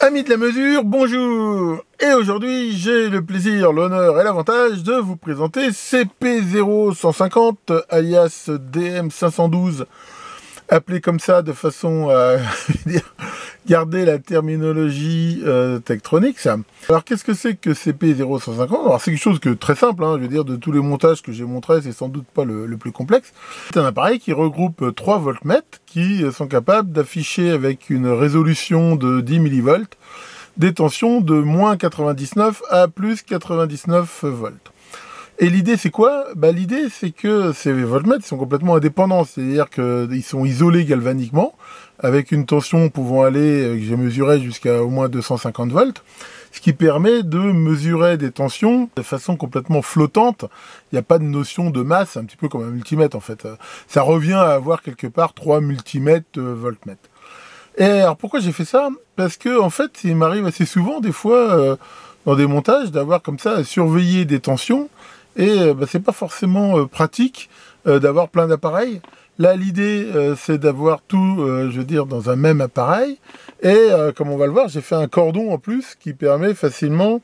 Amis de la mesure, bonjour. Et aujourd'hui, j'ai le plaisir, l'honneur et l'avantage de vous présenter CP0150, alias DM512, appelé comme ça de façon à garder la terminologie Tektronix. Alors, qu'est-ce que c'est que CP0150? Alors, c'est quelque chose que très simple, hein, je veux dire, de tous les montages que j'ai montrés, c'est sans doute pas le plus complexe. C'est un appareil qui regroupe 3 voltmètres qui sont capables d'afficher avec une résolution de 10 millivolts des tensions de moins 99 à plus 99 volts. Et l'idée, c'est quoi? L'idée, c'est que ces voltmètres sont complètement indépendants, c'est-à-dire qu'ils sont isolés galvaniquement, avec une tension pouvant aller, que j'ai mesuré jusqu'à au moins 250 volts, ce qui permet de mesurer des tensions de façon complètement flottante. Il n'y a pas de notion de masse, un petit peu comme un multimètre en fait. Ça revient à avoir quelque part 3 multimètres voltmètres. Et alors pourquoi j'ai fait ça? Parce que en fait, il m'arrive assez souvent, des fois, dans des montages, d'avoir comme ça à surveiller des tensions. Et c'est pas forcément pratique d'avoir plein d'appareils. Là, l'idée, c'est d'avoir tout, je veux dire, dans un même appareil. Et comme on va le voir, j'ai fait un cordon en plus qui permet facilement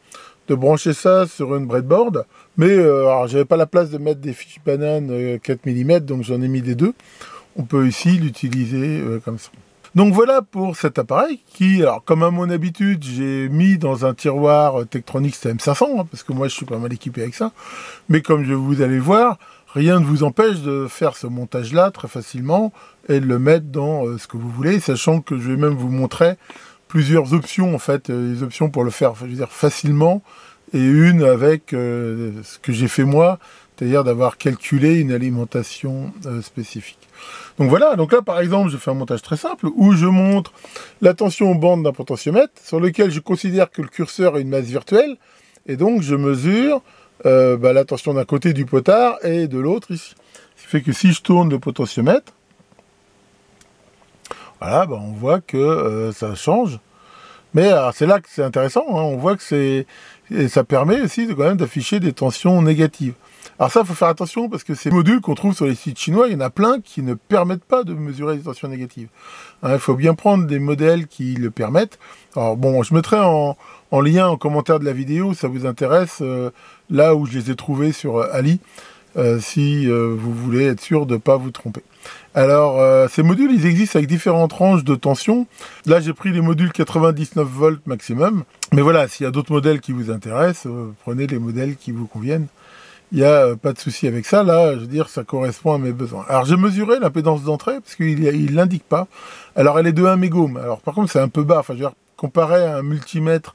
de brancher ça sur une breadboard. Mais alors, j'avais pas la place de mettre des fiches bananes 4 mm, donc j'en ai mis des 2. On peut ici l'utiliser comme ça. Donc voilà pour cet appareil qui, alors comme à mon habitude, j'ai mis dans un tiroir Tektronix TM500, hein, parce que moi je suis pas mal équipé avec ça. Mais comme vous allez le voir, rien ne vous empêche de faire ce montage-là très facilement et de le mettre dans ce que vous voulez, sachant que je vais même vous montrer plusieurs options, en fait, les options pour le faire, je veux dire, facilement, et une avec ce que j'ai fait moi, c'est-à-dire d'avoir calculé une alimentation spécifique. Donc voilà, donc là par exemple, je fais un montage très simple où je montre la tension aux bandes d'un potentiomètre sur lequel je considère que le curseur est une masse virtuelle, et donc je mesure la tension d'un côté du potard et de l'autre ici. Ce qui fait que si je tourne le potentiomètre, voilà, on voit que ça change. Mais c'est là que c'est intéressant, hein, on voit que ça permet aussi quand même d'afficher des tensions négatives. Alors ça, il faut faire attention parce que ces modules qu'on trouve sur les sites chinois, il y en a plein qui ne permettent pas de mesurer les tensions négatives. Il faut bien prendre des modèles qui le permettent. Alors bon, je mettrai en lien en commentaire de la vidéo, ça vous intéresse, là où je les ai trouvés sur Ali, si vous voulez être sûr de ne pas vous tromper. Alors, ces modules, ils existent avec différentes ranges de tension. Là, j'ai pris les modules 99 volts maximum. Mais voilà, s'il y a d'autres modèles qui vous intéressent, prenez les modèles qui vous conviennent. Il n'y a pas de souci avec ça. Là, je veux dire, ça correspond à mes besoins. Alors, j'ai mesuré l'impédance d'entrée, parce qu'il ne l'indique pas. Alors, elle est de 1 mégohm. Alors, par contre, c'est un peu bas. Enfin, je veux dire, comparé à un multimètre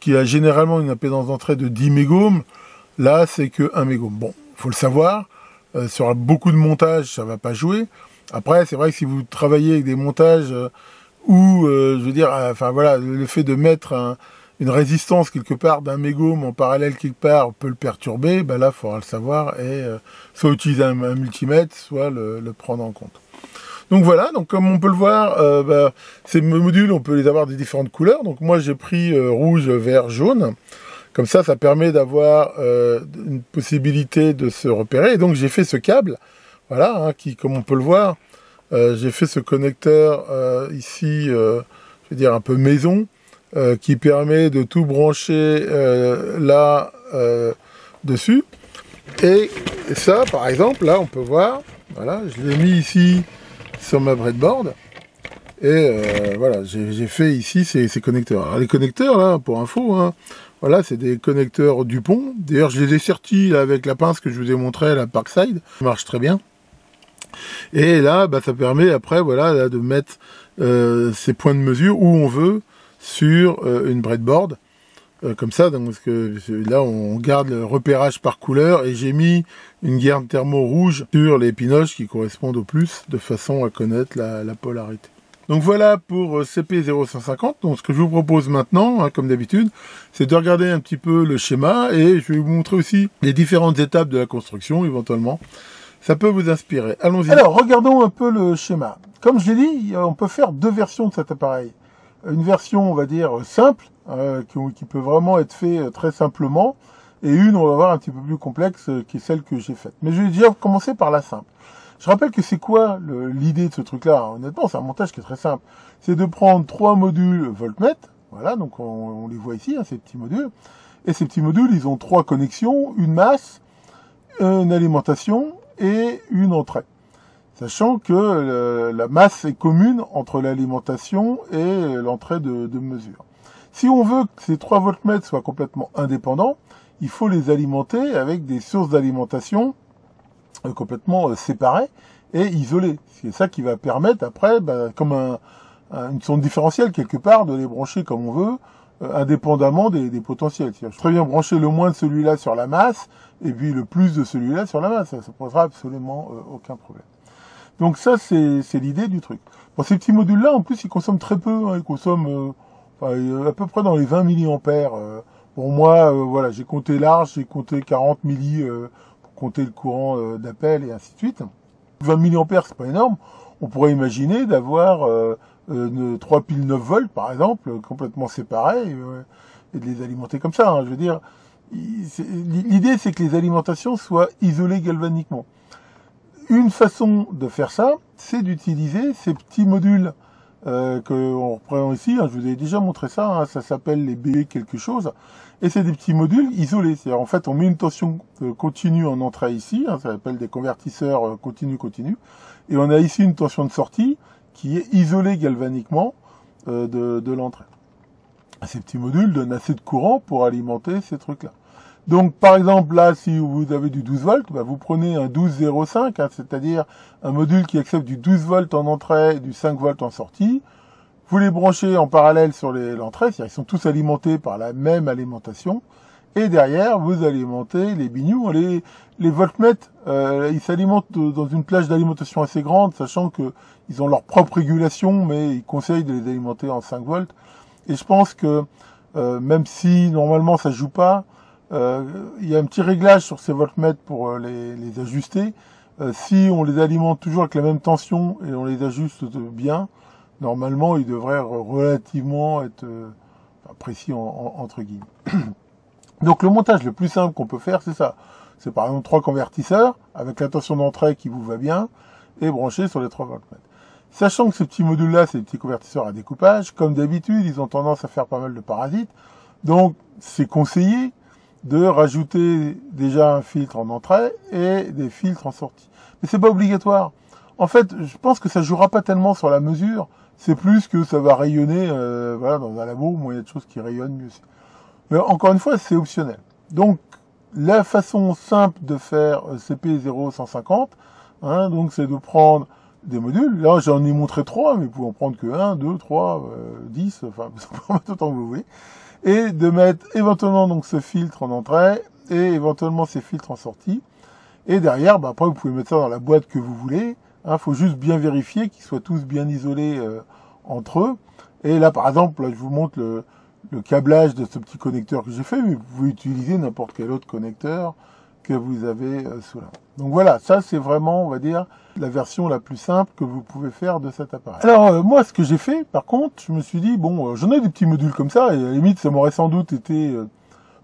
qui a généralement une impédance d'entrée de 10 mégohm, là, c'est que 1 mégohm. Bon, il faut le savoir. Sur beaucoup de montages, ça ne va pas jouer. Après, c'est vrai que si vous travaillez avec des montages où, je veux dire, enfin voilà, le fait de mettre une résistance quelque part d'1 mégohm en parallèle quelque part peut le perturber, là, il faudra le savoir et soit utiliser un multimètre, soit le prendre en compte. Donc voilà, donc comme on peut le voir, ces modules, on peut les avoir de différentes couleurs. Donc moi, j'ai pris rouge, vert, jaune. Comme ça, ça permet d'avoir une possibilité de se repérer. Et donc, j'ai fait ce câble, voilà, hein, qui, comme on peut le voir, j'ai fait ce connecteur ici, je veux dire un peu maison, qui permet de tout brancher là dessus. Et ça, par exemple, là, on peut voir, voilà, je l'ai mis ici sur ma breadboard. Et voilà, j'ai fait ici ces connecteurs. Alors, les connecteurs, là, pour info, hein, voilà, c'est des connecteurs Dupont. D'ailleurs, je les ai sertis là, avec la pince que je vous ai montré, la Parkside. Ça marche très bien. Et là, ça permet après, voilà, là, de mettre ces points de mesure où on veut sur une breadboard. Comme ça, donc, parce que là, on garde le repérage par couleur. Et j'ai mis une guerne thermo rouge sur les pinoches qui correspondent au plus, de façon à connaître la polarité. Donc voilà pour CP0150. Donc ce que je vous propose maintenant, hein, comme d'habitude, c'est de regarder un petit peu le schéma et je vais vous montrer aussi les différentes étapes de la construction éventuellement. Ça peut vous inspirer. Allons-y. Alors regardons un peu le schéma. Comme je l'ai dit, on peut faire deux versions de cet appareil. Une version, on va dire, simple, qui peut vraiment être fait très simplement, et une, on va voir, un petit peu plus complexe, qui est celle que j'ai faite. Mais je vais déjà commencer par la simple. Je rappelle que c'est quoi l'idée de ce truc-là? Honnêtement, c'est un montage qui est très simple. C'est de prendre 3 modules voltmètres, Voilà, donc on les voit ici, hein, ces petits modules. Et ces petits modules, ils ont 3 connexions, une masse, une alimentation et une entrée. Sachant que la masse est commune entre l'alimentation et l'entrée de mesure. Si on veut que ces 3 voltmètres soient complètement indépendants, il faut les alimenter avec des sources d'alimentation complètement séparées et isolées. C'est ça qui va permettre après, comme une sonde différentielle quelque part, de les brancher comme on veut, indépendamment des potentiels. Je peux très bien brancher le moins de celui-là sur la masse et puis le plus de celui-là sur la masse. Ça ne posera absolument aucun problème. Donc ça, c'est l'idée du truc. Bon, ces petits modules-là, en plus, ils consomment très peu. Hein, ils consomment à peu près dans les 20 milliampères. Pour moi, voilà, j'ai compté large, j'ai compté 40 milli pour compter le courant d'appel et ainsi de suite. 20 milliampères, c'est pas énorme. On pourrait imaginer d'avoir 3 piles 9 volts, par exemple, complètement séparées, et de les alimenter comme ça. Hein. Je veux dire, l'idée, c'est que les alimentations soient isolées galvaniquement. Une façon de faire ça, c'est d'utiliser ces petits modules qu'on reprend ici. Hein, je vous ai déjà montré ça, hein, ça s'appelle les B quelque chose. Et c'est des petits modules isolés. C'est-à-dire, en fait, on met une tension continue en entrée ici, hein, ça s'appelle des convertisseurs continu. Et on a ici une tension de sortie qui est isolée galvaniquement de l'entrée. Ces petits modules donnent assez de courant pour alimenter ces trucs-là. Donc, par exemple, là, si vous avez du 12 volts, vous prenez un 12,05, hein, c'est-à-dire un module qui accepte du 12 volts en entrée et du 5 volts en sortie. Vous les branchez en parallèle sur l'entrée, c'est-à-dire qu'ils sont tous alimentés par la même alimentation. Et derrière, vous alimentez les binious. Les voltmètres, ils s'alimentent dans une plage d'alimentation assez grande, sachant qu'ils ont leur propre régulation, mais ils conseillent de les alimenter en 5 volts. Et je pense que, même si normalement ça joue pas, il y a un petit réglage sur ces voltmètres pour les ajuster. Si on les alimente toujours avec la même tension et on les ajuste bien, normalement ils devraient relativement être précis entre guillemets. Donc le montage le plus simple qu'on peut faire, c'est ça. C'est par exemple 3 convertisseurs avec la tension d'entrée qui vous va bien et branchés sur les 3 voltmètres. Sachant que ce petit module-là, c'est des petits convertisseurs à découpage, comme d'habitude, ils ont tendance à faire pas mal de parasites. Donc c'est conseillé de rajouter déjà un filtre en entrée et des filtres en sortie. Mais c'est pas obligatoire. En fait, je pense que ça jouera pas tellement sur la mesure, c'est plus que ça va rayonner voilà, dans un labo où il y a des choses qui rayonnent mieux. Mais encore une fois, c'est optionnel. Donc, la façon simple de faire CP0150, hein, donc c'est de prendre des modules. Là, j'en ai montré 3, mais vous pouvez en prendre que 1, 2, 3, 10, enfin, vous pouvez en mettre autant que vous voulez. Et de mettre éventuellement donc ce filtre en entrée et éventuellement ces filtres en sortie. Et derrière, après, vous pouvez mettre ça dans la boîte que vous voulez. Hein, faut juste bien vérifier qu'ils soient tous bien isolés entre eux. Et là, par exemple, là, je vous montre le câblage de ce petit connecteur que j'ai fait, mais vous pouvez utiliser n'importe quel autre connecteur que vous avez sous la main. Donc voilà, ça c'est vraiment, on va dire, la version la plus simple que vous pouvez faire de cet appareil. Alors moi, ce que j'ai fait, par contre, je me suis dit, bon, j'en ai des petits modules comme ça, et à la limite, ça m'aurait sans doute été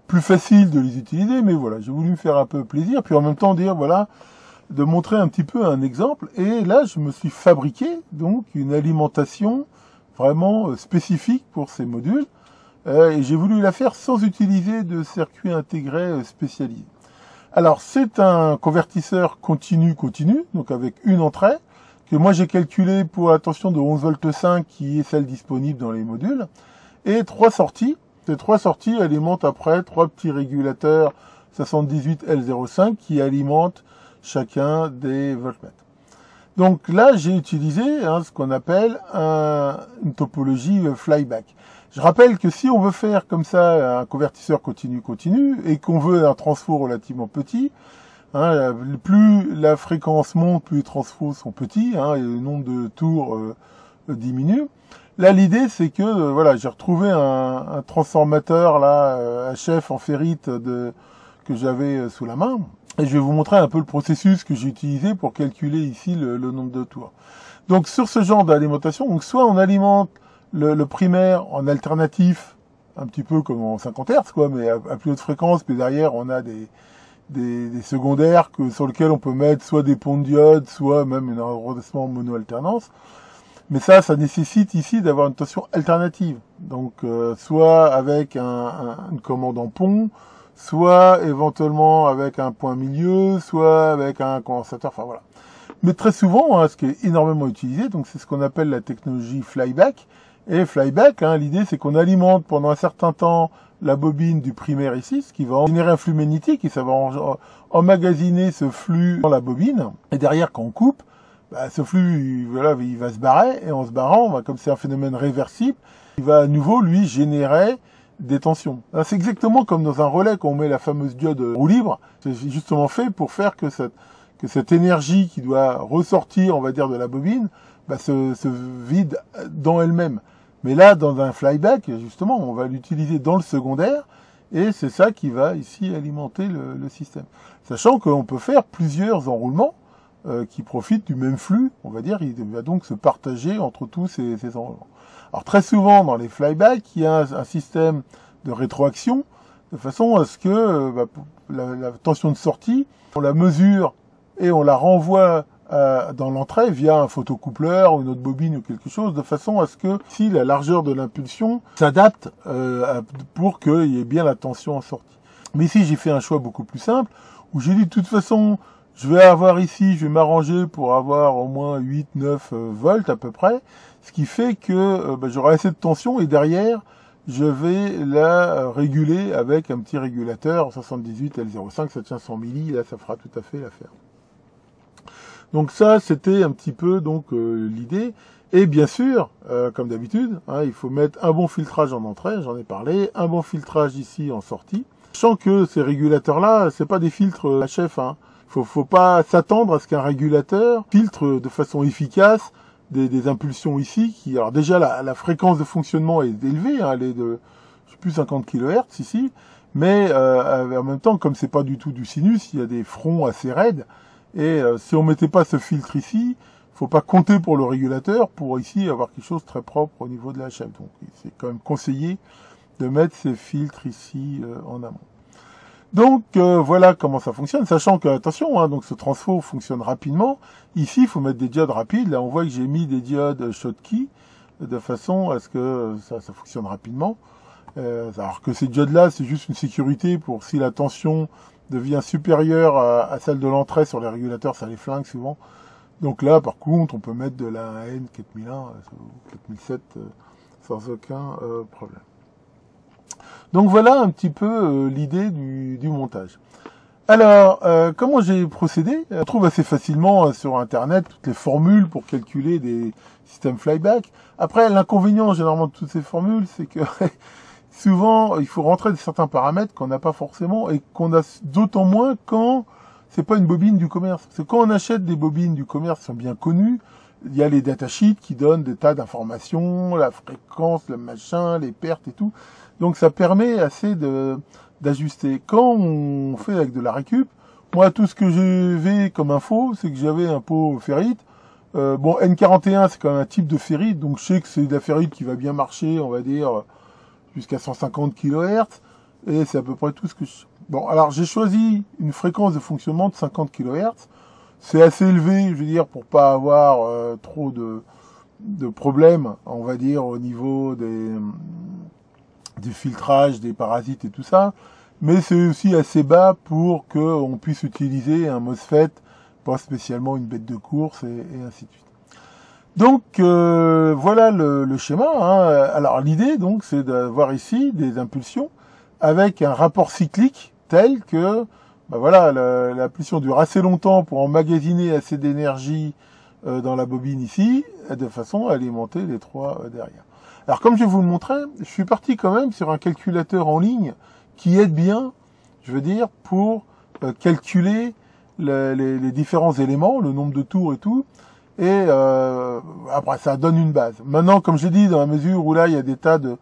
plus facile de les utiliser, mais voilà, j'ai voulu me faire un peu plaisir, puis en même temps dire, voilà, de montrer un petit peu un exemple, et là, je me suis fabriqué, donc, une alimentation vraiment spécifique pour ces modules, et j'ai voulu la faire sans utiliser de circuit intégré spécialisé. Alors, c'est un convertisseur continu, donc avec une entrée, que moi j'ai calculé pour la tension de 11 volts 5, qui est celle disponible dans les modules, et 3 sorties. Ces 3 sorties alimentent après 3 petits régulateurs 78L05 qui alimentent chacun des voltmètres. Donc là, j'ai utilisé ce qu'on appelle une topologie flyback. Je rappelle que si on veut faire comme ça un convertisseur continu et qu'on veut un transfo relativement petit, plus la fréquence monte, plus les transfos sont petits, et le nombre de tours diminue. Là, l'idée, c'est que voilà, j'ai retrouvé un transformateur là HF en ferrite que j'avais sous la main, et je vais vous montrer un peu le processus que j'ai utilisé pour calculer ici le nombre de tours. Donc sur ce genre d'alimentation, donc soit on alimente le primaire en alternatif, un petit peu comme en 50 Hz, quoi, mais à plus haute fréquence, puis derrière on a des secondaires sur lesquels on peut mettre soit des ponts de diode, soit même un redressement en mono-alternance. Mais ça nécessite ici d'avoir une tension alternative. Donc, soit avec une commande en pont, soit éventuellement avec un point milieu, soit avec un condensateur, enfin voilà. Mais très souvent, hein, ce qui est énormément utilisé, donc c'est ce qu'on appelle la technologie flyback. Et flyback, hein, l'idée c'est qu'on alimente pendant un certain temps la bobine du primaire ici, ce qui va générer un flux magnétique et ça va emmagasiner ce flux dans la bobine. Et derrière, quand on coupe, ce flux, voilà, il va se barrer, et en se barrant, comme c'est un phénomène réversible, il va à nouveau, lui, générer des tensions. C'est exactement comme dans un relais, quand on met la fameuse diode roue libre, c'est justement fait pour faire que cette énergie qui doit ressortir, on va dire, de la bobine, se vide dans elle-même. Mais là, dans un flyback, justement, on va l'utiliser dans le secondaire, et c'est ça qui va ici alimenter le système. Sachant qu'on peut faire plusieurs enroulements, qui profitent du même flux, on va dire, il va donc se partager entre tous ces enroulements. Alors très souvent dans les flybacks, il y a un système de rétroaction, de façon à ce que la tension de sortie, on la mesure et on la renvoie dans l'entrée via un photocoupleur ou une autre bobine ou quelque chose, de façon à ce que si la largeur de l'impulsion s'adapte pour qu'il y ait bien la tension en sortie. Mais ici j'ai fait un choix beaucoup plus simple, où j'ai dit de toute façon, je vais avoir ici, je vais m'arranger pour avoir au moins 8-9 volts à peu près, ce qui fait que j'aurai assez de tension et derrière, je vais la réguler avec un petit régulateur 78 L05, ça tient 100 milli, là ça fera tout à fait l'affaire. Donc ça, c'était un petit peu donc l'idée. Et bien sûr, comme d'habitude, hein, il faut mettre un bon filtrage en entrée, j'en ai parlé, un bon filtrage ici en sortie. Sachant que ces régulateurs-là, c'est pas des filtres HF, hein. Faut pas s'attendre à ce qu'un régulateur filtre de façon efficace des impulsions ici, qui, alors déjà la fréquence de fonctionnement est élevée, hein, elle est de, je sais plus 50 kHz ici, mais en même temps, comme c'est pas du tout du sinus, il y a des fronts assez raides, et si on mettait pas ce filtre ici, faut pas compter pour le régulateur pour ici avoir quelque chose de très propre au niveau de la HF. Donc c'est quand même conseillé de mettre ces filtres ici en amont. Donc voilà comment ça fonctionne, sachant que, attention, hein, donc ce transfo fonctionne rapidement. Ici, il faut mettre des diodes rapides. Là, on voit que j'ai mis des diodes Schottky, de façon à ce que ça fonctionne rapidement. Alors que ces diodes-là, c'est juste une sécurité pour si la tension devient supérieure à celle de l'entrée sur les régulateurs, ça les flingue souvent. Donc là, par contre, on peut mettre de la N4001 ou 4007 sans aucun problème. Donc voilà un petit peu l'idée du montage. Alors, comment j'ai procédé? On trouve assez facilement sur Internet toutes les formules pour calculer des systèmes flyback. Après, l'inconvénient généralement de toutes ces formules, c'est que souvent, il faut rentrer certains paramètres qu'on n'a pas forcément et qu'on a d'autant moins quand c'est pas une bobine du commerce. Parce que quand on achète des bobines du commerce qui sont bien connues, il y a les datasheets qui donnent des tas d'informations, la fréquence, le machin, les pertes et tout. Donc ça permet assez d'ajuster. Quand on fait avec de la récup, moi tout ce que j'avais comme info, c'est que j'avais un pot ferrite. Bon, N41 c'est quand même un type de ferrite, donc je sais que c'est de la ferrite qui va bien marcher, on va dire, jusqu'à 150 kHz. Et c'est à peu près tout ce que je... Bon, alors j'ai choisi une fréquence de fonctionnement de 50 kHz. C'est assez élevé, je veux dire, pour pas avoir trop de problèmes, on va dire, au niveau du filtrage, des parasites et tout ça. Mais c'est aussi assez bas pour qu'on puisse utiliser un MOSFET, pas spécialement une bête de course, et ainsi de suite. Donc voilà le schéma, hein. Alors l'idée, donc, c'est d'avoir ici des impulsions avec un rapport cyclique tel que voilà, l'impulsion dure assez longtemps pour emmagasiner assez d'énergie dans la bobine ici, de façon à alimenter les trois derrière. Alors comme je vais vous le montrer, je suis parti quand même sur un calculateur en ligne qui aide bien, je veux dire, pour calculer les différents éléments, le nombre de tours et tout, et après ça donne une base. Maintenant, comme j'ai dit, dans la mesure où là il y a des tas de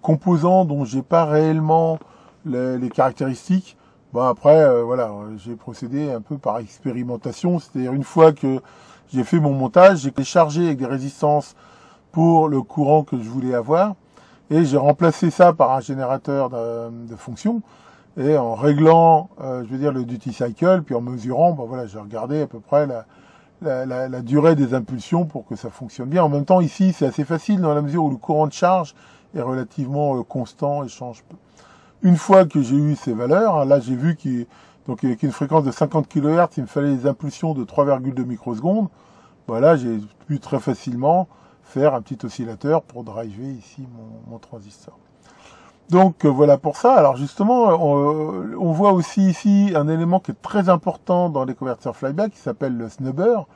composants dont j'ai pas réellement les caractéristiques, bon après voilà, j'ai procédé un peu par expérimentation, c'est-à-dire une fois que j'ai fait mon montage, j'ai téléchargé avec des résistances pour le courant que je voulais avoir, et j'ai remplacé ça par un générateur de fonctions, et en réglant, je veux dire, le duty cycle, puis en mesurant, voilà, j'ai regardé à peu près la durée des impulsions pour que ça fonctionne bien. En même temps, ici, c'est assez facile dans la mesure où le courant de charge est relativement constant et change peu. Une fois que j'ai eu ces valeurs, hein, là j'ai vu qu'avec une fréquence de 50 kHz, il me fallait des impulsions de 3,2 microsecondes. Voilà, j'ai pu très facilement faire un petit oscillateur pour driver ici mon transistor. Donc voilà pour ça. Alors justement, on voit aussi ici un élément qui est très important dans les convertisseurs flyback qui s'appelle le snubber.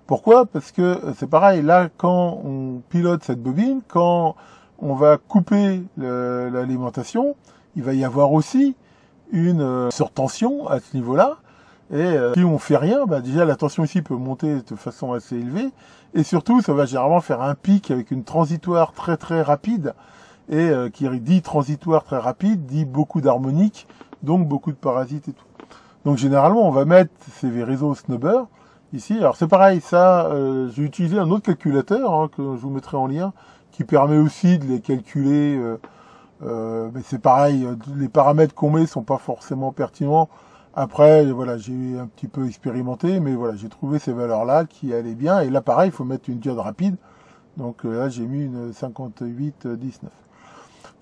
Pourquoi? Parce que c'est pareil, là quand on pilote cette bobine, quand on va couper l'alimentation, il va y avoir aussi une surtension à ce niveau-là. Et si on fait rien, bah déjà la tension ici peut monter de façon assez élevée. Et surtout, ça va généralement faire un pic avec une transitoire très très rapide. Et qui dit transitoire très rapide, dit beaucoup d'harmoniques, donc beaucoup de parasites et tout. Donc généralement, on va mettre ces réseaux snubber ici. Alors c'est pareil, ça, j'ai utilisé un autre calculateur hein, que je vous mettrai en lien, qui permet aussi de les calculer. Mais c'est pareil, les paramètres qu'on met sont pas forcément pertinents. Après, voilà, j'ai un petit peu expérimenté, mais voilà, j'ai trouvé ces valeurs-là qui allaient bien. Et là, pareil, il faut mettre une diode rapide. Donc là, j'ai mis une 5819.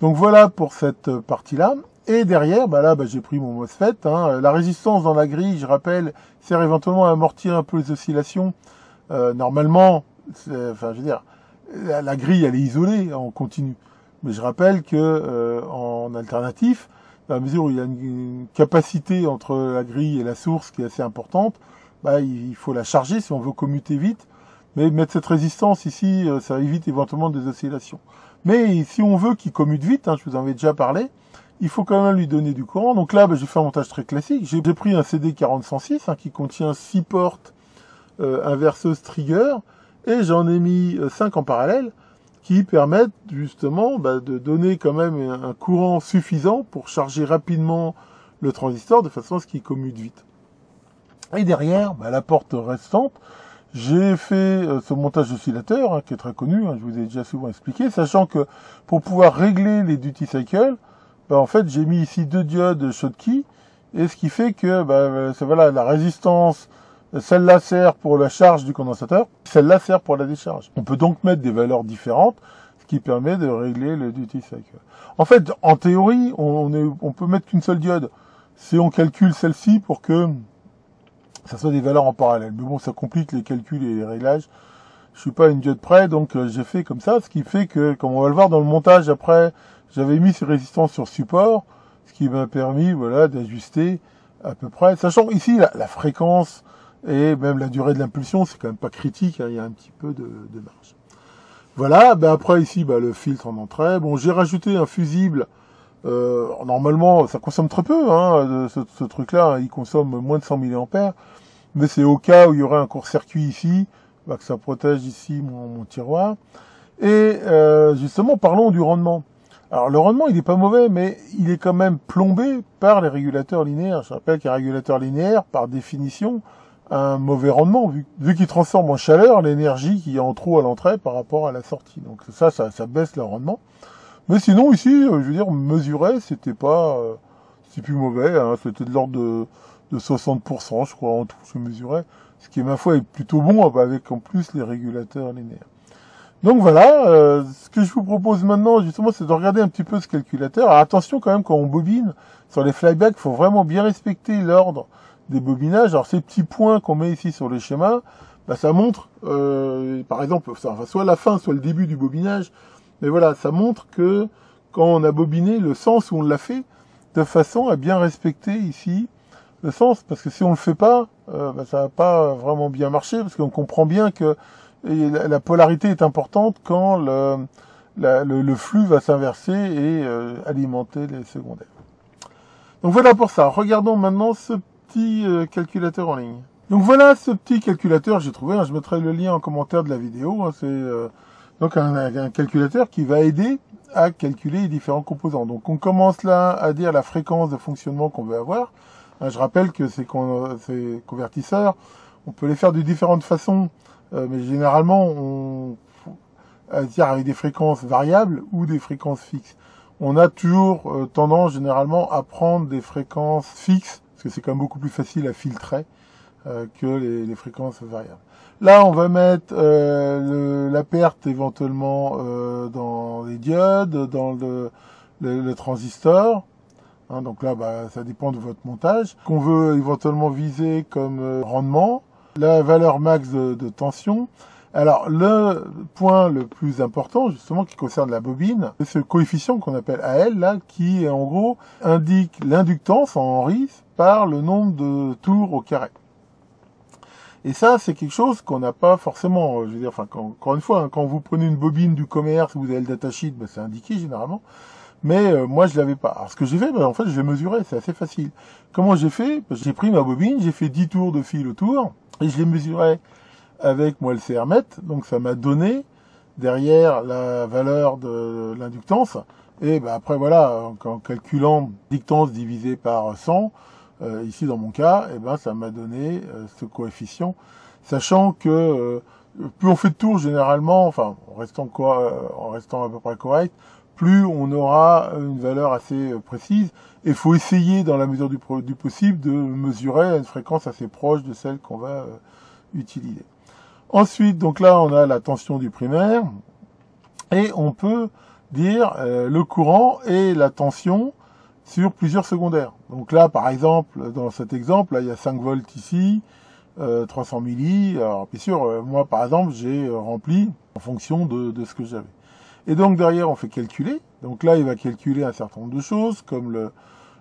Donc voilà pour cette partie-là. Et derrière, bah là, j'ai pris mon MOSFET. Hein. La résistance dans la grille, je rappelle, sert éventuellement à amortir un peu les oscillations. Normalement, enfin, je veux dire, la grille, elle est isolée en continu. Mais je rappelle que en alternatif, dans la mesure où il y a une capacité entre la grille et la source qui est assez importante, bah, il faut la charger si on veut commuter vite. Mais mettre cette résistance ici, ça évite éventuellement des oscillations. Mais si on veut qu'il commute vite, hein, je vous en avais déjà parlé, il faut quand même lui donner du courant. Donc là, j'ai fait un montage très classique. J'ai pris un CD4006 hein, qui contient 6 portes inverseuses trigger et j'en ai mis 5 en parallèle qui permettent justement de donner quand même un courant suffisant pour charger rapidement le transistor de façon à ce qu'il commute vite. Et derrière, la porte restante, j'ai fait ce montage oscillateur, hein, qui est très connu, hein, je vous ai déjà souvent expliqué, sachant que pour pouvoir régler les duty cycle, en fait j'ai mis ici 2 diodes Schottky, et ce qui fait que voilà, la résistance, celle-là sert pour la charge du condensateur, celle-là sert pour la décharge. On peut donc mettre des valeurs différentes, ce qui permet de régler le duty cycle. En fait, en théorie, on peut mettre qu'une seule diode, si on calcule celle-ci pour que ça soit des valeurs en parallèle. Mais bon, ça complique les calculs et les réglages. Je suis pas à une diode près, donc j'ai fait comme ça, ce qui fait que, comme on va le voir dans le montage après, j'avais mis ces résistances sur support, ce qui m'a permis, voilà, d'ajuster à peu près. Sachant ici, la fréquence et même la durée de l'impulsion, c'est quand même pas critique, hein, il y a un petit peu de marge. Voilà, après ici, le filtre en entrée. Bon, j'ai rajouté un fusible. Normalement, ça consomme très peu, hein, ce truc-là, hein, il consomme moins de 100 mA, mais c'est au cas où il y aurait un court-circuit ici, que ça protège ici mon tiroir. Et justement, parlons du rendement. Alors le rendement, il n'est pas mauvais, mais il est quand même plombé par les régulateurs linéaires. Je rappelle qu'un régulateur linéaire, par définition, a un mauvais rendement, vu qu'il transforme en chaleur l'énergie qui est en trop à l'entrée par rapport à la sortie. Donc ça baisse le rendement. Mais sinon, ici, je veux dire, mesurer, c'était pas, c'est plus mauvais, hein, c'était de l'ordre de 60%, je crois, en tout, je mesurais. Ce qui, ma foi, est plutôt bon, avec en plus les régulateurs linéaires. Donc voilà, ce que je vous propose maintenant, justement, c'est de regarder un petit peu ce calculateur. Alors attention quand même, quand on bobine, sur les flyback, il faut vraiment bien respecter l'ordre des bobinages. Alors ces petits points qu'on met ici sur le schéma, ça montre, par exemple, soit la fin, soit le début du bobinage. Mais voilà, ça montre que quand on a bobiné, le sens où on l'a fait, de façon à bien respecter ici le sens. Parce que si on le fait pas, ça va pas vraiment bien marcher, parce qu'on comprend bien que la polarité est importante quand le flux va s'inverser et alimenter les secondaires. Donc voilà pour ça. Regardons maintenant ce petit calculateur en ligne. Donc voilà ce petit calculateur, j'ai trouvé, hein, je mettrai le lien en commentaire de la vidéo, hein, c'est donc un calculateur qui va aider à calculer les différents composants. Donc on commence là à dire la fréquence de fonctionnement qu'on veut avoir. Je rappelle que ces convertisseurs, on peut les faire de différentes façons, mais généralement on dire avec des fréquences variables ou des fréquences fixes. On a toujours tendance généralement à prendre des fréquences fixes, parce que c'est quand même beaucoup plus facile à filtrer. que les fréquences variables. Là, on va mettre la perte éventuellement dans les diodes, dans le transistor. Hein, donc là, ça dépend de votre montage. Qu'on veut éventuellement viser comme rendement. La valeur max de tension. Alors, le point le plus important, justement, qui concerne la bobine, c'est ce coefficient qu'on appelle AL, là, qui, en gros, indique l'inductance en Henry par le nombre de tours au carré. Et ça, c'est quelque chose qu'on n'a pas forcément, je veux dire, enfin, encore une fois, hein, quand vous prenez une bobine du commerce, vous avez le datasheet, c'est indiqué généralement, mais moi, je l'avais pas. Alors, ce que j'ai fait, en fait, je l'ai mesuré, c'est assez facile. Comment j'ai fait? J'ai pris ma bobine, j'ai fait 10 tours de fil autour, et je l'ai mesuré avec moi le CRMET, donc ça m'a donné derrière la valeur de l'inductance, et après voilà, en calculant l'inductance divisé par 100, ici dans mon cas, ça m'a donné ce coefficient, sachant que plus on fait de tours généralement, enfin en restant à peu près correct, plus on aura une valeur assez précise, et il faut essayer dans la mesure du possible de mesurer à une fréquence assez proche de celle qu'on va utiliser. Ensuite, donc là, on a la tension du primaire, et on peut dire le courant et la tension sur plusieurs secondaires. Donc là, par exemple, dans cet exemple, là, il y a 5 volts ici, 300 milli. Alors, bien sûr, moi, par exemple, j'ai rempli en fonction de ce que j'avais. Et donc, derrière, on fait calculer. Donc là, il va calculer un certain nombre de choses, comme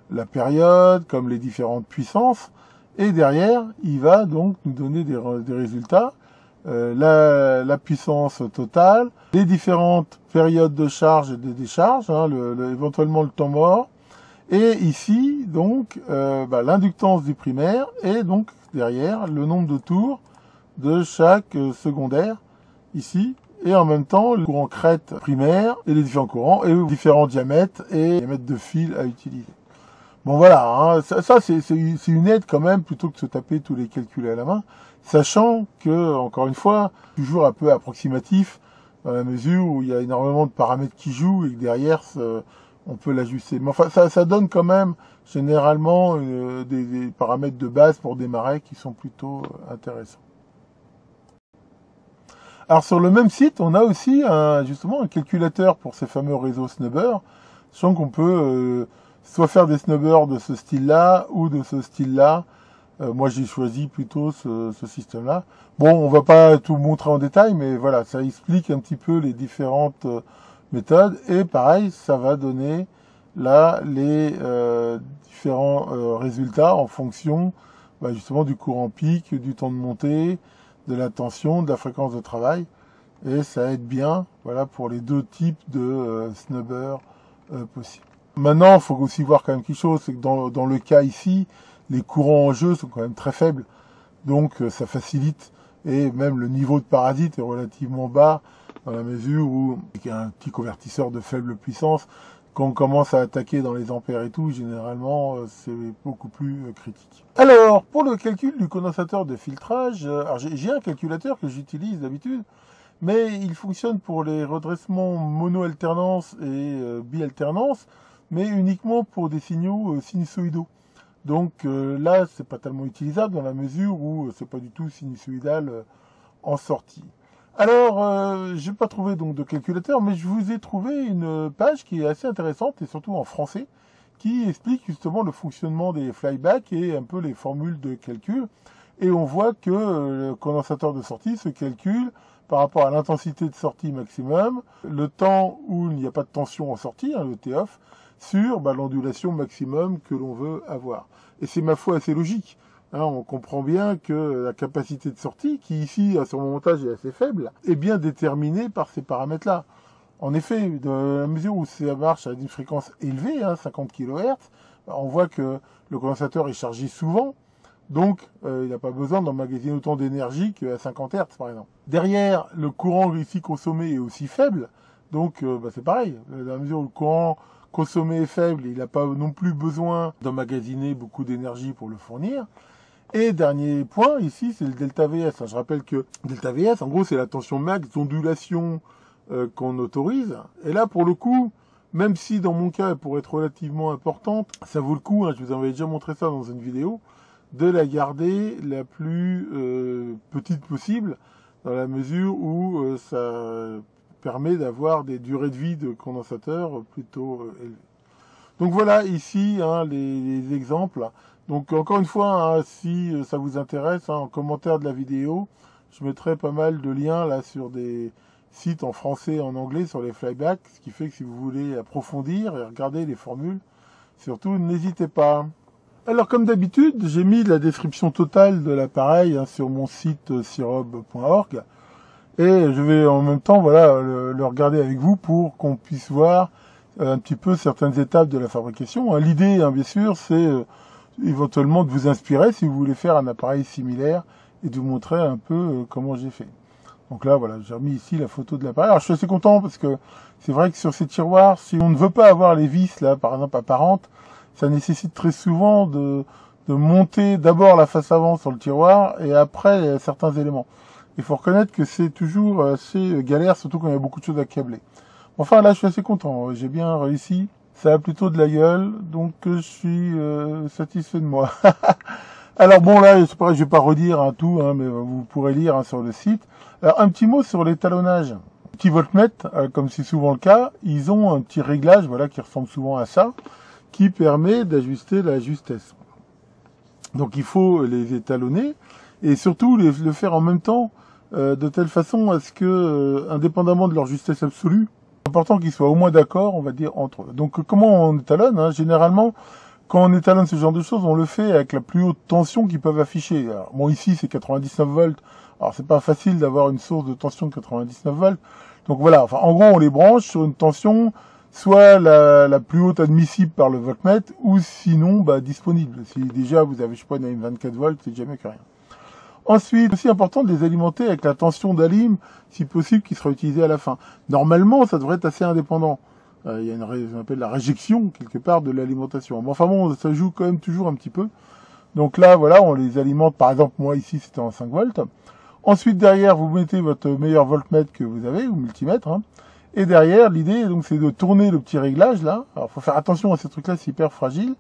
la période, comme les différentes puissances. Et derrière, il va donc nous donner des résultats. La puissance totale, les différentes périodes de charge et de décharge, hein, éventuellement le temps mort, et ici, donc, l'inductance du primaire, et donc, derrière, le nombre de tours de chaque secondaire, ici, et en même temps, le courant crête primaire, et les différents courants, et les différents diamètres, et diamètres de fil à utiliser. Bon voilà, hein, ça c'est une aide quand même, plutôt que de se taper tous les calculs à la main, sachant que, encore une fois, toujours un peu approximatif, dans la mesure où il y a énormément de paramètres qui jouent, et que derrière, on peut l'ajuster. Mais enfin, ça donne quand même, généralement, des paramètres de base pour démarrer qui sont plutôt intéressants. Alors sur le même site, on a aussi justement un calculateur pour ces fameux réseaux snubber, sachant qu'on peut soit faire des snubbers de ce style-là ou de ce style-là. Moi, j'ai choisi plutôt ce système-là. Bon, on va pas tout montrer en détail, mais voilà, ça explique un petit peu les différentes méthodes. Et pareil, ça va donner là les différents résultats en fonction justement du courant pic, du temps de montée, de la tension, de la fréquence de travail. Et ça aide bien, voilà, pour les deux types de snubber possibles. Maintenant, il faut aussi voir quand même quelque chose, c'est que dans le cas ici, les courants en jeu sont quand même très faibles, donc ça facilite, et même le niveau de parasite est relativement bas, dans la mesure où il y a un petit convertisseur de faible puissance, quand on commence à attaquer dans les ampères et tout, généralement, c'est beaucoup plus critique. Alors, pour le calcul du condensateur de filtrage, j'ai un calculateur que j'utilise d'habitude, mais il fonctionne pour les redressements mono-alternance et bi-alternance, mais uniquement pour des signaux sinusoïdaux. Donc là, c'est pas tellement utilisable dans la mesure où c'est pas du tout sinusoïdal en sortie. Alors, j'ai pas trouvé donc de calculateur, mais je vous ai trouvé une page qui est assez intéressante et surtout en français, qui explique justement le fonctionnement des flybacks et un peu les formules de calcul. Et on voit que le condensateur de sortie se calcule par rapport à l'intensité de sortie maximum, le temps où il n'y a pas de tension en sortie, hein, le T-off, sur l'ondulation maximum que l'on veut avoir. Et c'est ma foi assez logique. Hein, on comprend bien que la capacité de sortie, qui ici, à son montage, est assez faible, est bien déterminée par ces paramètres-là. En effet, de la mesure où ça marche à une fréquence élevée, 50 kHz, on voit que le condensateur est chargé souvent, donc il n'a pas besoin d'emmagasiner autant d'énergie qu'à 50 Hz, par exemple. Derrière, le courant ici consommé est aussi faible, donc c'est pareil. Dans la mesure où le courant consommé est faible, il n'a pas non plus besoin d'emmagasiner beaucoup d'énergie pour le fournir. Et dernier point, ici, c'est le delta VS. Je rappelle que delta VS, en gros, c'est la tension max d'ondulation qu'on autorise. Et là, pour le coup, même si dans mon cas, elle pourrait être relativement importante, ça vaut le coup, je vous avais déjà montré ça dans une vidéo, de la garder la plus petite possible, dans la mesure où ça permet d'avoir des durées de vie de condensateur plutôt élevées. Donc voilà ici les exemples. Donc encore une fois, si ça vous intéresse, en commentaire de la vidéo, je mettrai pas mal de liens là sur des sites en français et en anglais sur les flybacks, ce qui fait que si vous voulez approfondir et regarder les formules, surtout n'hésitez pas. Alors comme d'habitude, j'ai mis la description totale de l'appareil sur mon site sirob.org et je vais en même temps le regarder avec vous pour qu'on puisse voir un petit peu certaines étapes de la fabrication. L'idée, bien sûr, c'est éventuellement de vous inspirer si vous voulez faire un appareil similaire et de vous montrer un peu comment j'ai fait. Donc là, voilà, j'ai remis ici la photo de l'appareil. Alors je suis assez content parce que c'est vrai que sur ces tiroirs, si on ne veut pas avoir les vis, là, par exemple, apparentes, ça nécessite très souvent de monter d'abord la face avant sur le tiroir et après certains éléments. Il faut reconnaître que c'est toujours assez galère, surtout quand il y a beaucoup de choses à câbler. Enfin là, je suis assez content, j'ai bien réussi. Ça a plutôt de la gueule, donc je suis satisfait de moi. Alors bon, là, c'est pareil, je vais pas redire tout, mais vous pourrez lire sur le site. Alors un petit mot sur l'étalonnage. Petit voltmètre, comme c'est souvent le cas, ils ont un petit réglage, qui ressemble souvent à ça, qui permet d'ajuster la justesse. Donc il faut les étalonner et surtout le faire en même temps, de telle façon à ce que, indépendamment de leur justesse absolue, c'est important qu'ils soient au moins d'accord, on va dire, entre eux. Donc comment on étalonne généralement, quand on étalonne ce genre de choses, on le fait avec la plus haute tension qu'ils peuvent afficher. Alors, bon, ici c'est 99 volts, alors c'est pas facile d'avoir une source de tension de 99 volts. Donc voilà, enfin en gros on les branche sur une tension soit la plus haute admissible par le voltmètre, ou sinon disponible. Si déjà vous avez, je sais pas, une 24 volts, c'est déjà mieux que rien. Ensuite, aussi important de les alimenter avec la tension d'alim, si possible, qui sera utilisée à la fin. Normalement, ça devrait être assez indépendant. Il y a ce qu'on appelle la réjection, quelque part, de l'alimentation. Mais enfin bon, ça joue quand même toujours un petit peu. Donc là, voilà, on les alimente, par exemple, moi ici, c'était en 5 volts. Ensuite, derrière, vous mettez votre meilleur voltmètre que vous avez, ou multimètre, Et derrière, l'idée, donc, c'est de tourner le petit réglage, là. Alors, faut faire attention à ces trucs-là, c'est hyper fragile.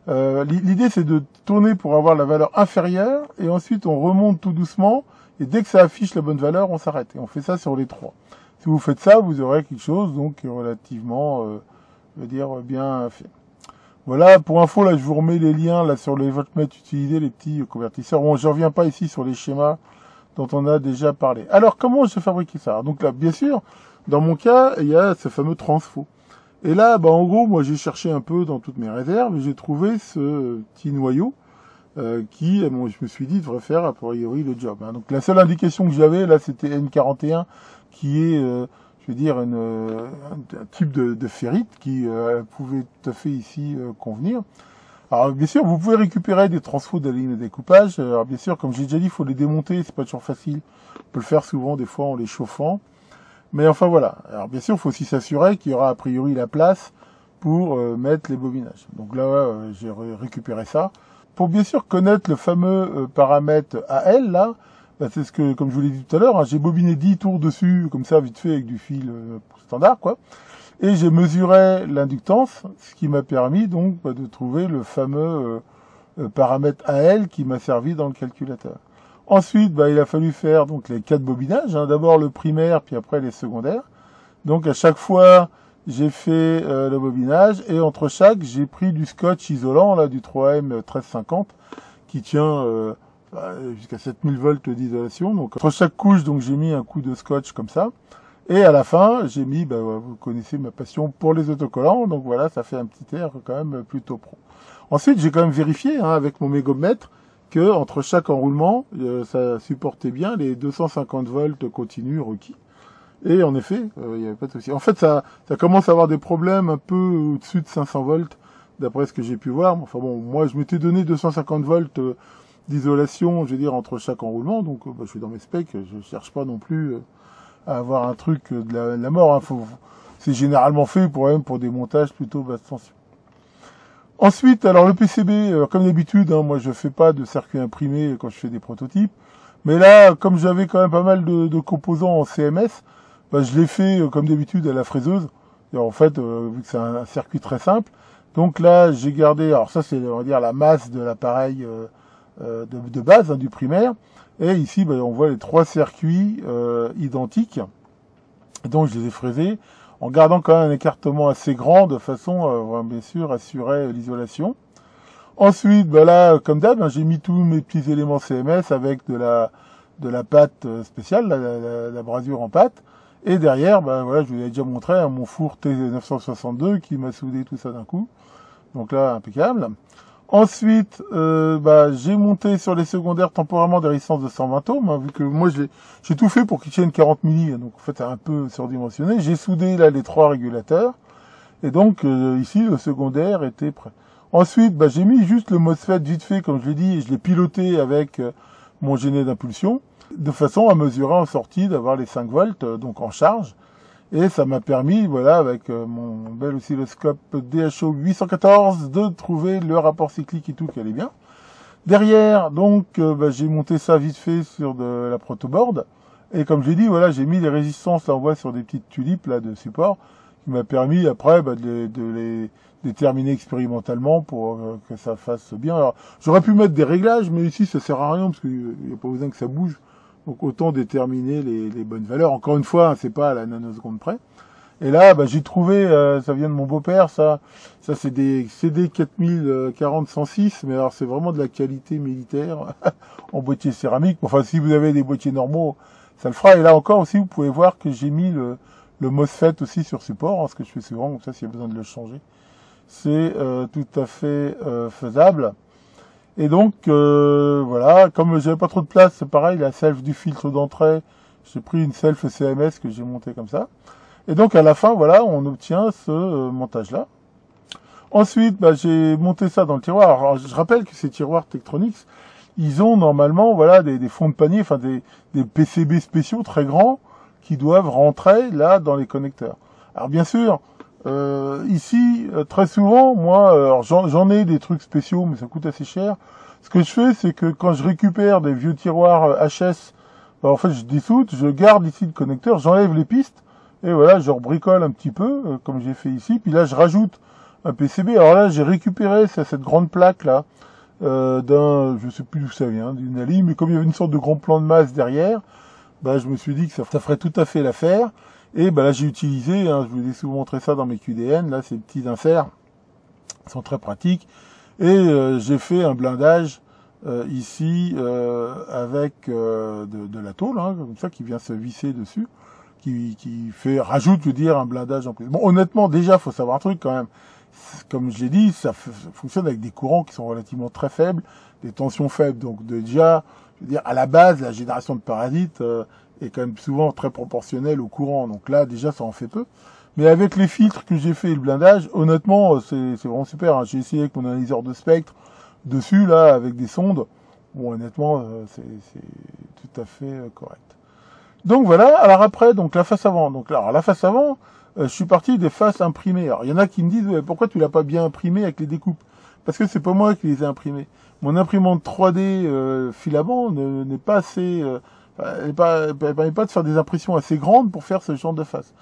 L'idée, c'est de tourner pour avoir la valeur inférieure, et ensuite, on remonte tout doucement, et dès que ça affiche la bonne valeur, on s'arrête. Et on fait ça sur les 3. Si vous faites ça, vous aurez quelque chose, donc, relativement, bien fait. Voilà, pour info, là, je vous remets les liens, là, sur les voltmètres utilisés, les petits convertisseurs. Bon, je reviens pas ici sur les schémas dont on a déjà parlé. Alors, comment je fabrique ça? Donc là, bien sûr, dans mon cas, il y a ce fameux transfo. Et là, en gros, moi, j'ai cherché un peu dans toutes mes réserves et j'ai trouvé ce petit noyau qui, je me suis dit, devrait faire a priori le job. Donc la seule indication que j'avais, là, c'était N41, qui est, un type de ferrite qui pouvait tout à fait ici convenir. Alors bien sûr, vous pouvez récupérer des transfos de la ligne de découpage. Alors bien sûr, comme j'ai déjà dit, il faut les démonter, c'est pas toujours facile. On peut le faire souvent, des fois, en les chauffant. Mais enfin voilà. Alors bien sûr, il faut aussi s'assurer qu'il y aura a priori la place pour mettre les bobinages. Donc là, j'ai récupéré ça. Pour bien sûr connaître le fameux paramètre AL, là, c'est ce que, comme je vous l'ai dit tout à l'heure, j'ai bobiné 10 tours dessus, comme ça, vite fait, avec du fil standard, quoi. Et j'ai mesuré l'inductance, ce qui m'a permis donc de trouver le fameux paramètre AL qui m'a servi dans le calculateur. Ensuite, il a fallu faire donc les 4 bobinages, d'abord le primaire, puis après les secondaires. Donc à chaque fois, j'ai fait le bobinage, et entre chaque, j'ai pris du scotch isolant, là, du 3M 1350, qui tient jusqu'à 7000 volts d'isolation. Donc entre chaque couche, donc j'ai mis un coup de scotch comme ça. Et à la fin, j'ai mis, vous connaissez ma passion pour les autocollants, donc voilà, ça fait un petit air quand même plutôt pro. Ensuite, j'ai quand même vérifié avec mon mégomètre que entre chaque enroulement, ça supportait bien les 250 volts continus requis. Et en effet, il n'y avait pas de souci. En fait, ça commence à avoir des problèmes un peu au-dessus de 500 volts, d'après ce que j'ai pu voir. Enfin bon, moi, je m'étais donné 250 volts d'isolation, entre chaque enroulement, donc je suis dans mes specs, je cherche pas non plus à avoir un truc de la mort. C'est généralement fait pour des montages plutôt basse tension. Ensuite, alors le PCB, comme d'habitude, moi je fais pas de circuit imprimé quand je fais des prototypes, mais là, comme j'avais quand même pas mal de composants en CMS, je l'ai fait comme d'habitude à la fraiseuse. Et en fait, vu que c'est un circuit très simple, donc là j'ai gardé, alors ça c'est on va dire la masse de l'appareil de base, hein, du primaire. Et ici, on voit les 3 circuits identiques. Donc je les ai fraisés en gardant quand même un écartement assez grand de façon à bien sûr assurer l'isolation. Ensuite, là, comme d'hab, j'ai mis tous mes petits éléments CMS avec de la pâte spéciale, la brasure en pâte. Et derrière, voilà, je vous avais déjà montré mon four T962 qui m'a soudé tout ça d'un coup. Donc là, impeccable. Ensuite, j'ai monté sur les secondaires temporairement des résistances de 120 ohms, hein, vu que moi j'ai tout fait pour qu'ils tiennent 40 milli, donc en fait c'est un peu surdimensionné. J'ai soudé là les 3 régulateurs, et donc ici le secondaire était prêt. Ensuite, j'ai mis juste le MOSFET vite fait, comme je l'ai dit, et je l'ai piloté avec mon géné d'impulsion, de façon à mesurer en sortie d'avoir les 5 volts, donc en charge. Et ça m'a permis, voilà, avec mon bel oscilloscope DHO 814, de trouver le rapport cyclique et tout qui allait bien. Derrière, donc, j'ai monté ça vite fait sur de la protoboard. Et comme j'ai dit, voilà, j'ai mis les résistances, là, on voit sur des petites tulipes, là, de support, qui m'a permis, après, de les déterminer expérimentalement pour que ça fasse bien. Alors, j'aurais pu mettre des réglages, mais ici, ça sert à rien, parce qu'il n'y a pas besoin que ça bouge. Donc autant déterminer les bonnes valeurs. Encore une fois, c'est pas à la nanoseconde près. Et là, j'ai trouvé, ça vient de mon beau-père, ça c'est des CD 4040-106, mais alors c'est vraiment de la qualité militaire en boîtier céramique. Enfin, si vous avez des boîtiers normaux, ça le fera. Et là encore aussi, vous pouvez voir que j'ai mis le MOSFET aussi sur support, hein, ce que je fais souvent, comme ça, s'il y a besoin de le changer. C'est tout à fait faisable. Et donc, voilà, comme j'avais pas trop de place, c'est pareil, la self du filtre d'entrée, j'ai pris une self CMS que j'ai montée comme ça. Et donc, à la fin, voilà, on obtient ce montage-là. Ensuite, j'ai monté ça dans le tiroir. Alors, je rappelle que ces tiroirs Tektronix, ils ont normalement, voilà, des fonds de panier, enfin, des PCB spéciaux très grands qui doivent rentrer, là, dans les connecteurs. Alors, bien sûr, ici, très souvent, moi, j'en ai des trucs spéciaux, mais ça coûte assez cher. Ce que je fais, c'est que quand je récupère des vieux tiroirs HS, en fait, je dissoude, je garde ici le connecteur, j'enlève les pistes, et voilà, je rebricole un petit peu, comme j'ai fait ici, puis là, je rajoute un PCB. Alors là, j'ai récupéré cette grande plaque-là, je sais plus d'où ça vient, d'une Ali, mais comme il y avait une sorte de grand plan de masse derrière, je me suis dit que ça ferait tout à fait l'affaire. Et là, j'ai utilisé, hein, je vous ai souvent montré ça dans mes QDN, là, ces petits inserts sont très pratiques. Et j'ai fait un blindage ici avec de la tôle, hein, comme ça, qui vient se visser dessus, qui rajoute, je veux dire, un blindage en plus. Bon, honnêtement, déjà, faut savoir un truc quand même. Comme je l'ai dit, ça fonctionne avec des courants qui sont relativement très faibles, des tensions faibles. Donc déjà, je veux dire, à la base, la génération de parasites est quand même souvent très proportionnelle au courant. Donc là, déjà, ça en fait peu. Mais avec les filtres que j'ai fait et le blindage, honnêtement, c'est vraiment super, hein. J'ai essayé avec mon analyseur de spectre dessus, là, avec des sondes. Bon, honnêtement, c'est tout à fait correct. Donc voilà, alors après, donc la face avant. Donc là, alors, la face avant, je suis parti des faces imprimées. Alors il y en a qui me disent, ouais, pourquoi tu l'as pas bien imprimé avec les découpes? Parce que c'est pas moi qui les ai imprimés. Mon imprimante 3D filament n'est pas assez... elle permet pas de faire des impressions assez grandes pour faire ce genre de face.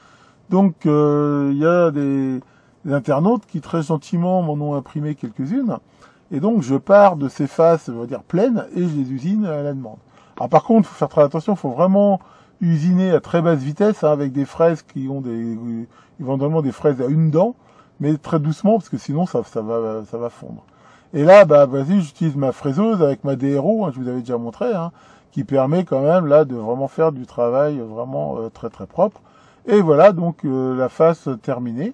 Donc il y a des internautes qui très gentiment m'en ont imprimé quelques-unes. Et donc je pars de ces faces, on va dire, pleines, et je les usine à la demande. Alors par contre, il faut faire très attention, il faut vraiment usiner à très basse vitesse, hein, avec des fraises qui ont éventuellement des fraises à une dent, mais très doucement, parce que sinon ça va fondre. Et là, vas-y, j'utilise ma fraiseuse avec ma DRO, hein, je vous avais déjà montré, hein, qui permet quand même là de vraiment faire du travail vraiment très très propre. Et voilà donc la face terminée,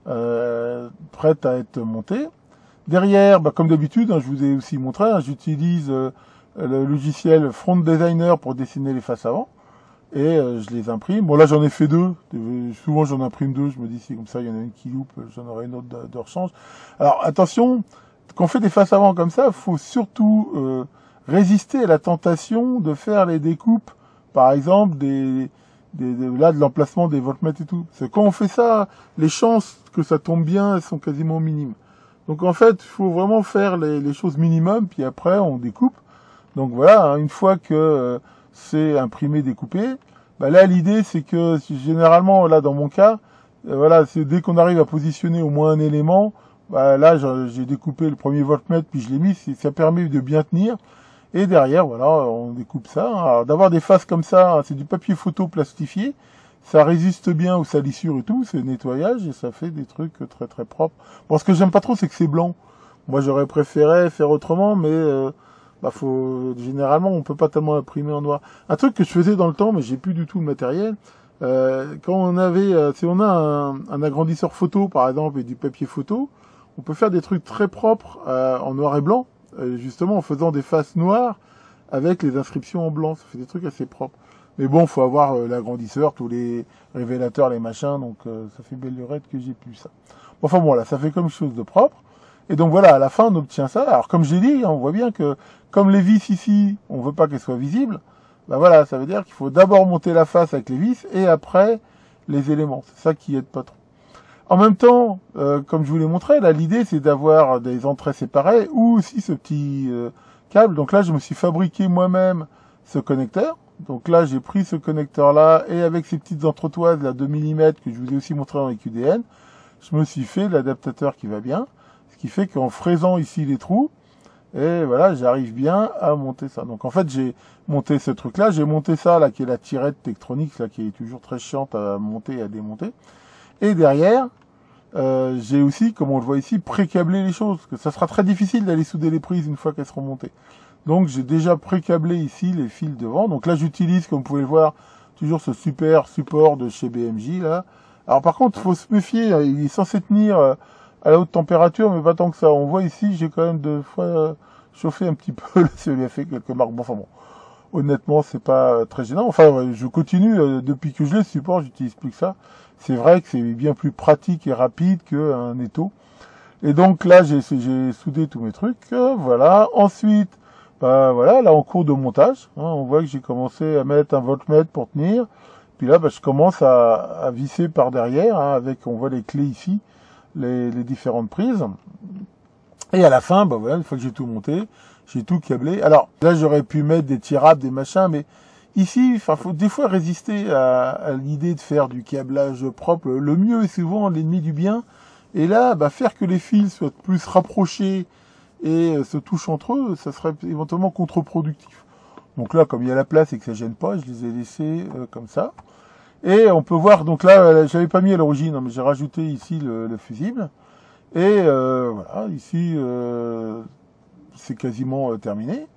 prête à être montée. Derrière, comme d'habitude, hein, je vous ai aussi montré, hein, j'utilise le logiciel Front Designer pour dessiner les faces avant. Et je les imprime. Bon là j'en ai fait deux. Souvent j'en imprime deux. Je me dis si comme ça il y en a une qui loupe, j'en aurai une autre de rechange. Alors attention, quand on fait des faces avant comme ça, il faut surtout résister à la tentation de faire les découpes, par exemple de l'emplacement des voltmètres et tout. Parce que quand on fait ça, les chances que ça tombe bien, elles sont quasiment minimes. Donc en fait, il faut vraiment faire les choses minimum, puis après on découpe. Donc voilà, hein, une fois que c'est imprimé, découpé, là l'idée c'est que généralement, là dans mon cas, voilà, c'est dès qu'on arrive à positionner au moins un élément, Bah, là, j'ai découpé le premier voltmètre, puis je l'ai mis, ça permet de bien tenir. Et derrière, voilà, on découpe ça. Alors, d'avoir des faces comme ça, c'est du papier photo plastifié. Ça résiste bien aux salissures et tout, c'est nettoyage et ça fait des trucs très très propres. Bon, ce que j'aime pas trop, c'est que c'est blanc. Moi, j'aurais préféré faire autrement, mais généralement, on peut pas tellement imprimer en noir. Un truc que je faisais dans le temps, mais j'ai plus du tout le matériel. Quand on avait, si on a un agrandisseur photo, par exemple, et du papier photo, on peut faire des trucs très propres en noir et blanc, justement en faisant des faces noires avec les inscriptions en blanc. Ça fait des trucs assez propres. Mais bon, faut avoir l'agrandisseur, tous les révélateurs, les machins, donc ça fait belle lurette que j'ai plus ça. Bon, enfin bon, là, ça fait comme chose de propre. Et donc voilà, à la fin, on obtient ça. Alors comme j'ai dit, on voit bien que comme les vis ici, on veut pas qu'elles soient visibles, ben voilà, ça veut dire qu'il faut d'abord monter la face avec les vis et après les éléments. C'est ça qui aide pas trop. En même temps, comme je vous l'ai montré, là, l'idée c'est d'avoir des entrées séparées ou aussi ce petit câble. Donc là, je me suis fabriqué moi-même ce connecteur. Donc là, j'ai pris ce connecteur-là et avec ces petites entretoises là, de millimètres que je vous ai aussi montré dans les QDN, je me suis fait l'adaptateur qui va bien. Ce qui fait qu'en fraisant ici les trous, et voilà, j'arrive bien à monter ça. Donc en fait, j'ai monté ce truc-là, j'ai monté ça, là, qui est la tirette Tektronix, là, qui est toujours très chiante à monter et à démonter. Et derrière, j'ai aussi, comme on le voit ici, pré-câblé les choses, parce que ça sera très difficile d'aller souder les prises une fois qu'elles seront montées. Donc j'ai déjà pré-câblé ici les fils devant. Donc là, j'utilise, comme vous pouvez le voir, toujours ce super support de chez BMJ, là. Alors par contre, il faut se méfier, il est censé tenir à la haute température, mais pas tant que ça. On voit ici, j'ai quand même 2 fois chauffé un petit peu, là, ça lui a fait quelques marques. Bon, enfin bon, honnêtement, c'est pas très gênant. Enfin, ouais, je continue, depuis que je l'ai, ce support, j'utilise plus que ça. C'est vrai que c'est bien plus pratique et rapide qu'un étau. Et donc là, j'ai soudé tous mes trucs, voilà. Ensuite, bah voilà, là en cours de montage, hein, on voit que j'ai commencé à mettre un voltmètre pour tenir. Puis là, bah, je commence à visser par derrière, hein, avec, on voit les clés ici, les différentes prises. Et à la fin, bah voilà, une fois que j'ai tout monté, j'ai tout câblé. Alors là, j'aurais pu mettre des tirables, des machins, mais ici, enfin, faut des fois résister à l'idée de faire du câblage propre. Le mieux est souvent l'ennemi du bien. Et là, bah, faire que les fils soient plus rapprochés et se touchent entre eux, ça serait éventuellement contre-productif. Donc là, comme il y a la place et que ça gêne pas, je les ai laissés comme ça. Et on peut voir, donc là, j'avais pas mis à l'origine, mais j'ai rajouté ici le fusible. Et voilà, ici, c'est quasiment terminé.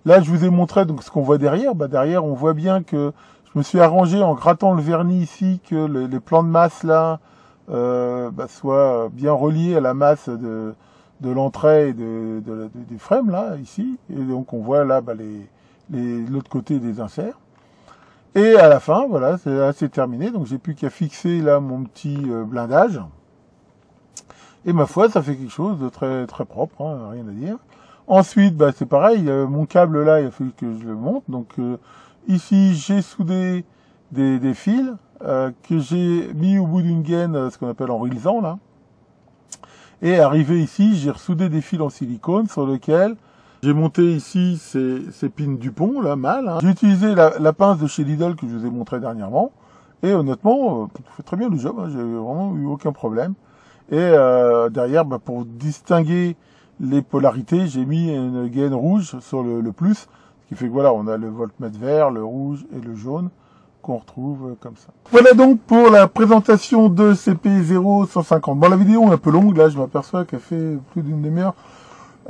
Là, je vous ai montré donc ce qu'on voit derrière. Bah, derrière, on voit bien que je me suis arrangé en grattant le vernis ici, que les plans de masse là soient bien reliés à la masse de l'entrée et du frame là, ici. Et donc, on voit là l'autre côté des inserts. Et à la fin, voilà, c'est terminé. Donc j'ai plus qu'à fixer là mon petit blindage. Et ma foi, ça fait quelque chose de très très propre, hein, rien à dire. Ensuite, bah, c'est pareil, mon câble là, il a fallu que je le monte. Donc ici, j'ai soudé des fils que j'ai mis au bout d'une gaine, ce qu'on appelle en rilsant là. Et arrivé ici, j'ai ressoudé des fils en silicone sur lesquels j'ai monté ici ces pins Dupont, là, mal. Hein. J'ai utilisé la pince de chez Lidl que je vous ai montré dernièrement. Et honnêtement, ça fait très bien le job. Hein. J'ai vraiment eu aucun problème. Et derrière, bah, pour distinguer les polarités, j'ai mis une gaine rouge sur le plus. Ce qui fait que voilà, on a le voltmètre vert, le rouge et le jaune qu'on retrouve comme ça. Voilà donc pour la présentation de CP0150. Bon, la vidéo est un peu longue. Là, je m'aperçois qu'elle fait plus d'une demi-heure.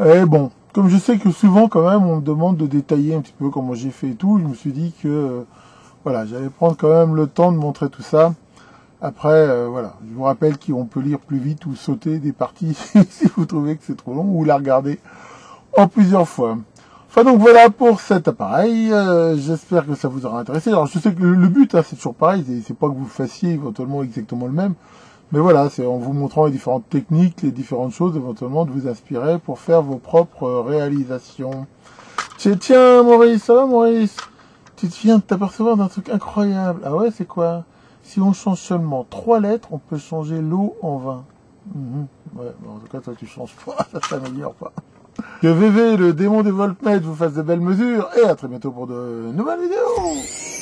Et bon, comme je sais que souvent quand même on me demande de détailler un petit peu comment j'ai fait et tout, je me suis dit que voilà, j'allais prendre quand même le temps de montrer tout ça. Après, voilà, je vous rappelle qu'on peut lire plus vite ou sauter des parties si vous trouvez que c'est trop long, ou la regarder en plusieurs fois. Enfin donc voilà pour cet appareil, j'espère que ça vous aura intéressé. Alors je sais que le but, hein, c'est toujours pareil, c'est pas que vous fassiez éventuellement exactement le même. Mais voilà, c'est en vous montrant les différentes techniques, les différentes choses, éventuellement de vous inspirer pour faire vos propres réalisations. Tiens, Maurice, ça va Maurice? Tu te viens de t'apercevoir d'un truc incroyable. Ah ouais, c'est quoi? Si on change seulement 3 lettres, on peut changer l'eau en vin. Ouais, bon, en tout cas, toi, tu changes pas, ça s'améliore pas. Que VV, le démon des voltmètres, vous fasse de belles mesures, et à très bientôt pour de nouvelles vidéos.